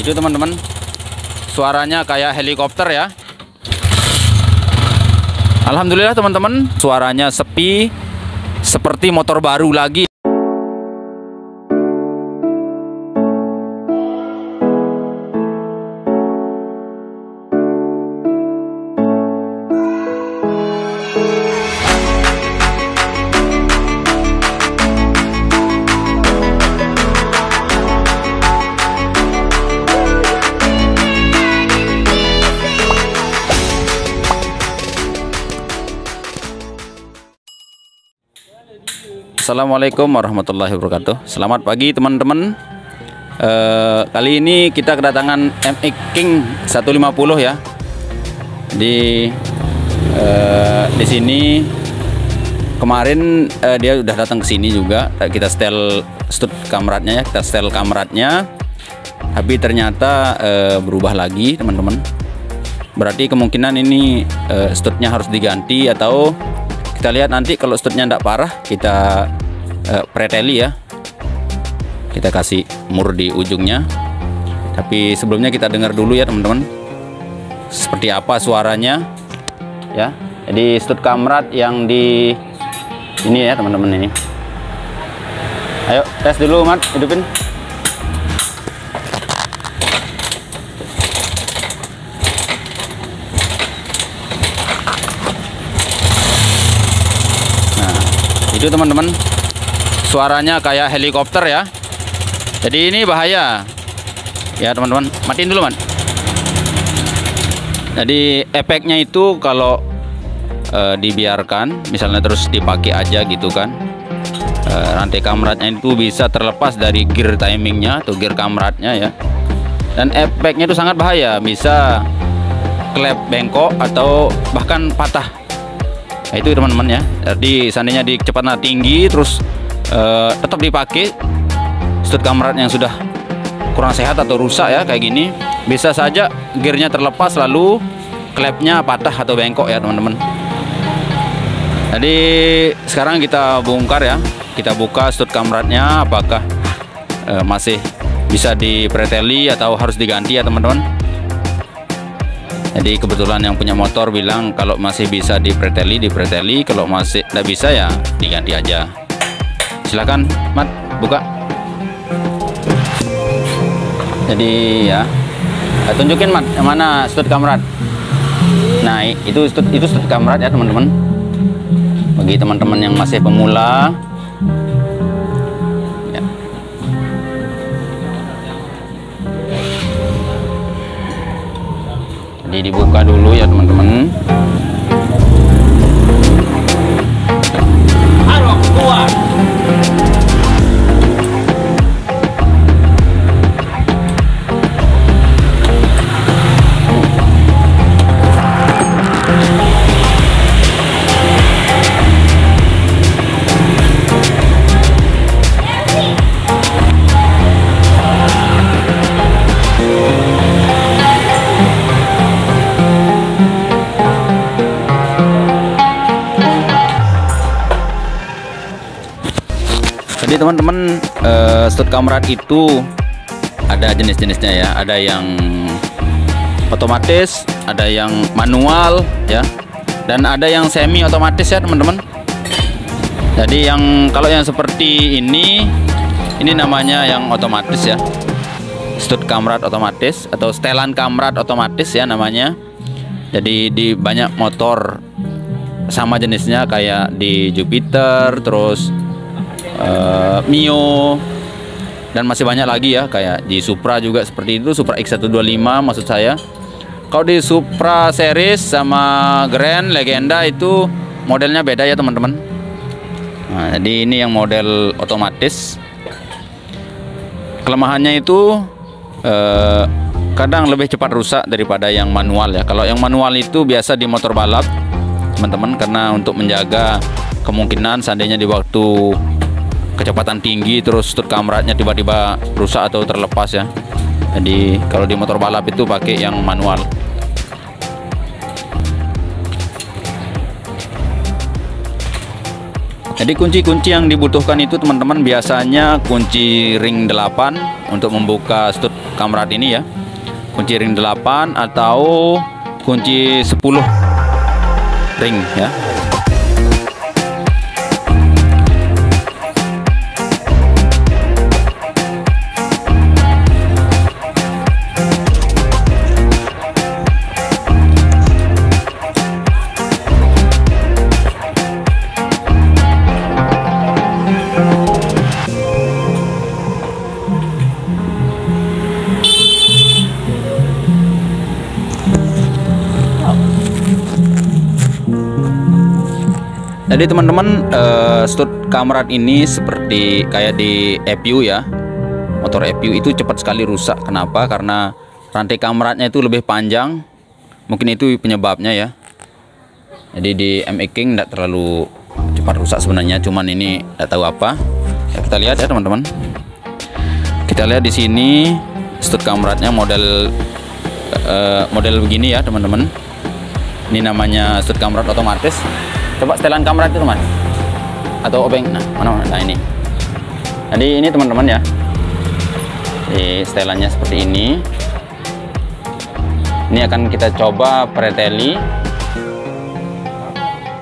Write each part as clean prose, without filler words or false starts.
itu teman-teman, suaranya kayak helikopter ya. Alhamdulillah teman-teman, suaranya sepi seperti motor baru lagi. Assalamualaikum warahmatullahi wabarakatuh. Selamat pagi teman-teman. Kali ini kita kedatangan MX King 150 ya. Di sini kemarin dia udah datang ke sini juga. Kita setel stud kamratnya ya, kita setel kamratnya. Tapi ternyata berubah lagi teman-teman. Berarti kemungkinan ini studnya harus diganti, atau kita lihat nanti kalau studnya tidak parah kita preteli ya, kita kasih mur di ujungnya. Tapi sebelumnya kita dengar dulu ya teman-teman, seperti apa suaranya ya. Jadi stud kamrat yang di ini ya teman-teman, ini ayo tes dulu Mat, hidupin. Itu teman-teman, suaranya kayak helikopter ya. Jadi ini bahaya ya teman-teman. Matiin dulu Man. Jadi efeknya itu kalau dibiarkan misalnya terus dipakai aja gitu kan, rantai kamratnya itu bisa terlepas dari gear timingnya atau gear kamratnya ya. Dan efeknya itu sangat bahaya, bisa klep bengkok atau bahkan patah. Nah, itu teman-teman ya. Jadi seandainya di kecepatan tinggi terus tetap dipakai stud kamrat yang sudah kurang sehat atau rusak ya kayak gini, bisa saja gearnya terlepas lalu klepnya patah atau bengkok ya teman-teman. Jadi sekarang kita bongkar ya, kita buka stud kamratnya, apakah masih bisa dipreteli atau harus diganti ya teman-teman. Jadi kebetulan yang punya motor bilang kalau masih bisa dipreteli, kalau masih tidak bisa ya diganti aja. Silakan Mat, buka. Jadi ya, tunjukin Mat yang mana stud kamrat. Nah itu stud kamrat ya teman-teman. Bagi teman-teman yang masih pemula ya. Jadi dibuka dulu ya teman-teman. Jadi teman-teman, stud kamrat itu ada jenis-jenisnya ya. Ada yang otomatis, ada yang manual ya, dan ada yang semi otomatis ya teman-teman. Jadi kalau yang seperti ini namanya yang otomatis ya, stud kamrat otomatis atau setelan kamrat otomatis ya namanya. Jadi di banyak motor sama jenisnya kayak di Jupiter, terus Mio, dan masih banyak lagi ya, kayak di Supra juga seperti itu, Supra X125 maksud saya. Kalau di Supra series sama Grand Legenda itu modelnya beda ya teman-teman. Nah, jadi ini yang model otomatis. Kelemahannya itu kadang lebih cepat rusak daripada yang manual ya. Kalau yang manual itu biasa di motor balap teman-teman, karena untuk menjaga kemungkinan seandainya di waktu kecepatan tinggi terus stud kamratnya tiba-tiba rusak atau terlepas ya. Jadi kalau di motor balap itu pakai yang manual. Jadi kunci-kunci yang dibutuhkan itu teman-teman biasanya kunci ring 8 untuk membuka stud kamrat ini ya, kunci ring 8 atau kunci 10 ring ya. Jadi teman-teman, stud kamrat ini seperti kayak di EPU ya, motor EPU itu cepat sekali rusak. Kenapa? Karena rantai kamratnya itu lebih panjang, mungkin itu penyebabnya ya. Jadi di MX King tidak terlalu cepat rusak sebenarnya, cuman ini tidak tahu apa ya. Kita lihat ya teman-teman, kita lihat di sini stud kamratnya model begini ya teman-teman. Ini namanya stud kamrat otomatis. Coba setelan kamrat itu teman, atau obeng, nah ini. Jadi ini teman-teman ya, di setelannya seperti ini. Ini akan kita coba preteli.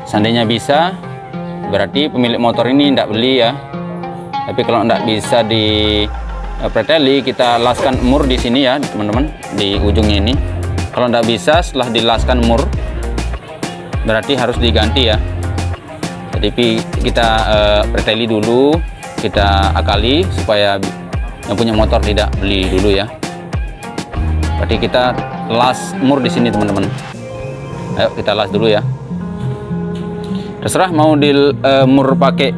Seandainya bisa, berarti pemilik motor ini tidak beli ya. Tapi kalau tidak bisa di preteli, kita laskan mur di sini ya teman-teman, di ujungnya ini. Kalau tidak bisa setelah dilaskan mur, berarti harus diganti ya. Jadi kita preteli dulu, kita akali supaya yang punya motor tidak beli dulu ya. Berarti kita las mur di sini teman-teman. Ayo kita las dulu ya. Terserah mau di mur pakai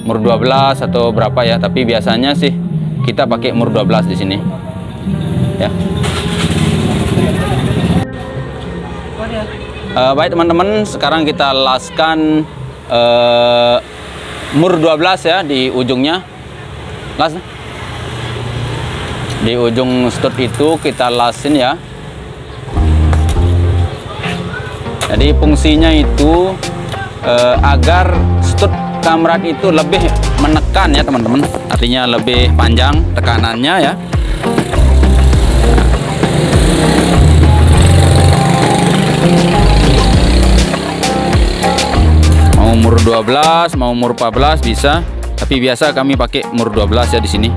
mur 12 atau berapa ya, tapi biasanya sih kita pakai mur 12 di sini. Ya. Baik teman-teman, sekarang kita laskan mur 12 ya di ujungnya. Las di ujung stud itu kita lasin ya. Jadi fungsinya itu agar stud kamrat itu lebih menekan ya teman-teman, artinya lebih panjang tekanannya ya. Mau mur 12, mau mur 14 bisa, tapi biasa kami pakai mur 12 ya di sini.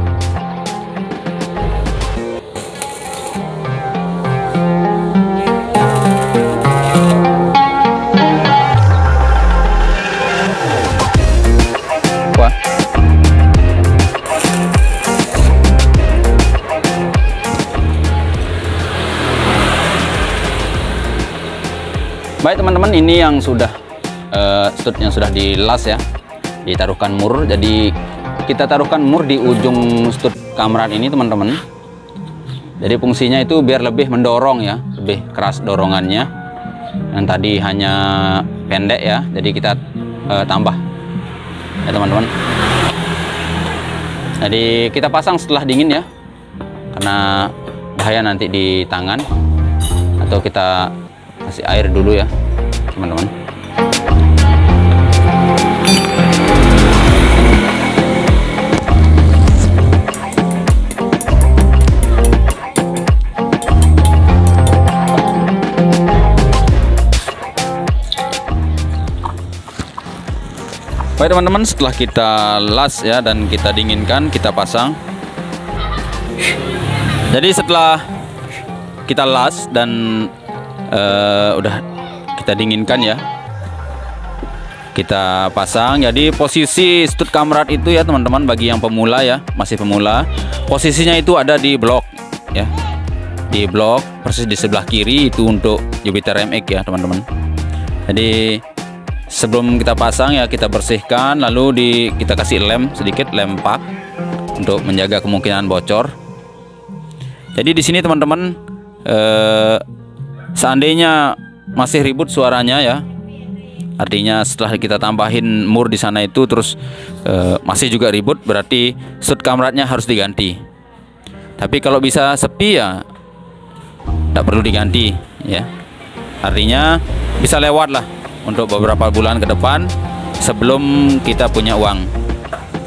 Wah. Baik teman-teman, ini yang sudah stud yang sudah dilas ya, ditaruhkan mur. Jadi kita taruhkan mur di ujung stud kamrat ini teman-teman. Jadi fungsinya itu biar lebih mendorong ya, lebih keras dorongannya. Yang tadi hanya pendek ya, jadi kita tambah ya teman-teman. Jadi kita pasang setelah dingin ya, karena bahaya nanti di tangan. Atau kita kasih air dulu ya teman-teman. Baik teman-teman, setelah kita las ya dan kita dinginkan, kita pasang. Jadi setelah kita las dan udah kita dinginkan ya, kita pasang. Jadi posisi stud kamrat itu ya teman-teman, bagi yang pemula ya, masih pemula, posisinya itu ada di blok ya, di blok persis di sebelah kiri itu untuk Jupiter MX ya teman-teman. Jadi sebelum kita pasang ya, kita bersihkan, lalu kita kasih lem sedikit, lem pak, untuk menjaga kemungkinan bocor. Jadi di sini teman-teman, seandainya masih ribut suaranya ya, artinya setelah kita tambahin mur di sana itu terus masih juga ribut, berarti stud kamratnya harus diganti. Tapi kalau bisa sepi ya tidak perlu diganti ya, artinya bisa lewat lah untuk beberapa bulan ke depan sebelum kita punya uang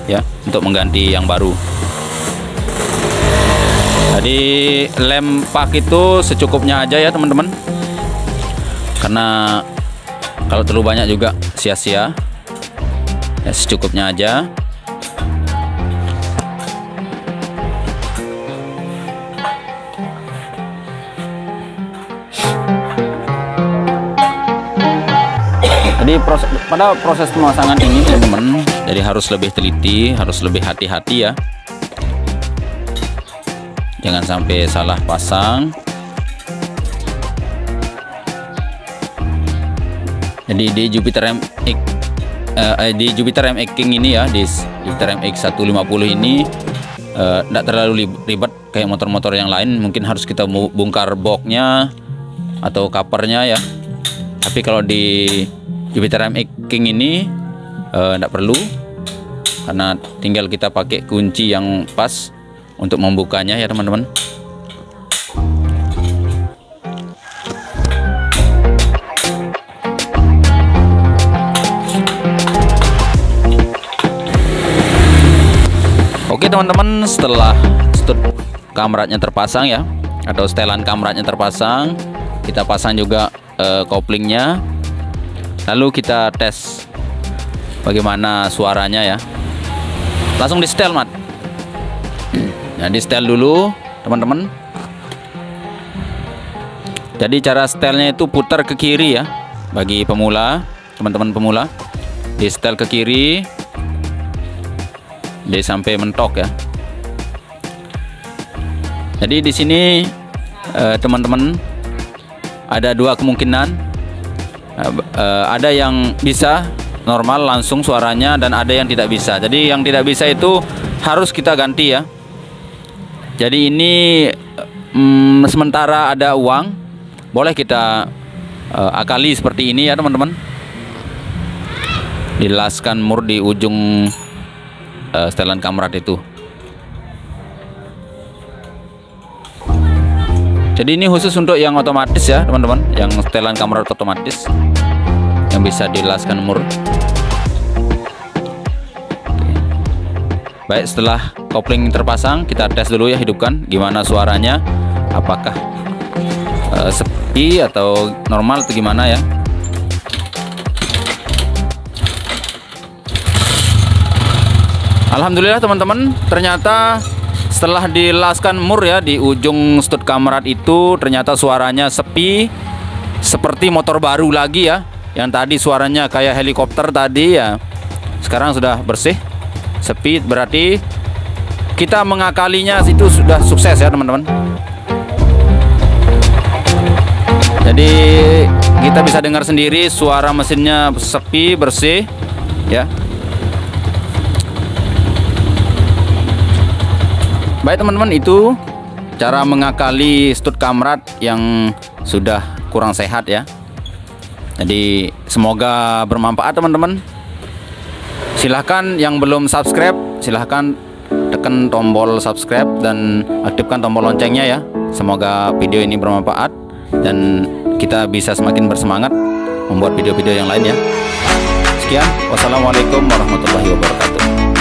ya untuk mengganti yang baru. Jadi lem pak itu secukupnya aja ya teman-teman, karena kalau terlalu banyak juga sia-sia ya, secukupnya aja. Jadi pada proses pemasangan ini teman-teman, jadi harus lebih teliti, harus lebih hati-hati ya, jangan sampai salah pasang. Jadi di Jupiter MX di Jupiter MX King ini ya, di Jupiter MX 150 ini tidak terlalu ribet kayak motor-motor yang lain. Mungkin harus kita bongkar boxnya atau covernya ya, tapi kalau di Jupiter MX King ini tidak perlu, karena tinggal kita pakai kunci yang pas untuk membukanya ya teman-teman. Oke teman-teman, setelah stud kamratnya terpasang ya, atau setelan kamratnya terpasang, kita pasang juga koplingnya. Lalu kita tes bagaimana suaranya ya. Langsung di setel mat. Nah, di setel dulu teman-teman. Jadi cara setelnya itu putar ke kiri ya, bagi pemula, teman-teman pemula. Di setel ke kiri, jadi sampai mentok ya. Jadi di sini teman-teman ada dua kemungkinan. Ada yang bisa normal langsung suaranya, dan ada yang tidak bisa. Jadi yang tidak bisa itu harus kita ganti ya. Jadi ini sementara ada uang, boleh kita akali seperti ini ya teman-teman. Dilaskan mur di ujung setelan kamrat itu. Jadi ini khusus untuk yang otomatis ya teman-teman, yang setelan kamrat otomatis yang bisa dilaskan mur. Baik, setelah kopling terpasang, kita tes dulu ya, hidupkan gimana suaranya, apakah sepi atau normal atau gimana ya. Alhamdulillah teman-teman, ternyata setelah dilaskan mur ya di ujung stud kamrat itu, ternyata suaranya sepi seperti motor baru lagi ya. Yang tadi suaranya kayak helikopter tadi ya, sekarang sudah bersih, sepi. Berarti kita mengakalinya itu sudah sukses ya teman-teman. Jadi kita bisa dengar sendiri suara mesinnya sepi, bersih ya. Baik teman-teman, itu cara mengakali stud kamrat yang sudah kurang sehat ya. Jadi semoga bermanfaat teman-teman. Silahkan yang belum subscribe, silahkan tekan tombol subscribe dan aktifkan tombol loncengnya ya. Semoga video ini bermanfaat dan kita bisa semakin bersemangat membuat video-video yang lain ya. Sekian, wassalamualaikum warahmatullahi wabarakatuh.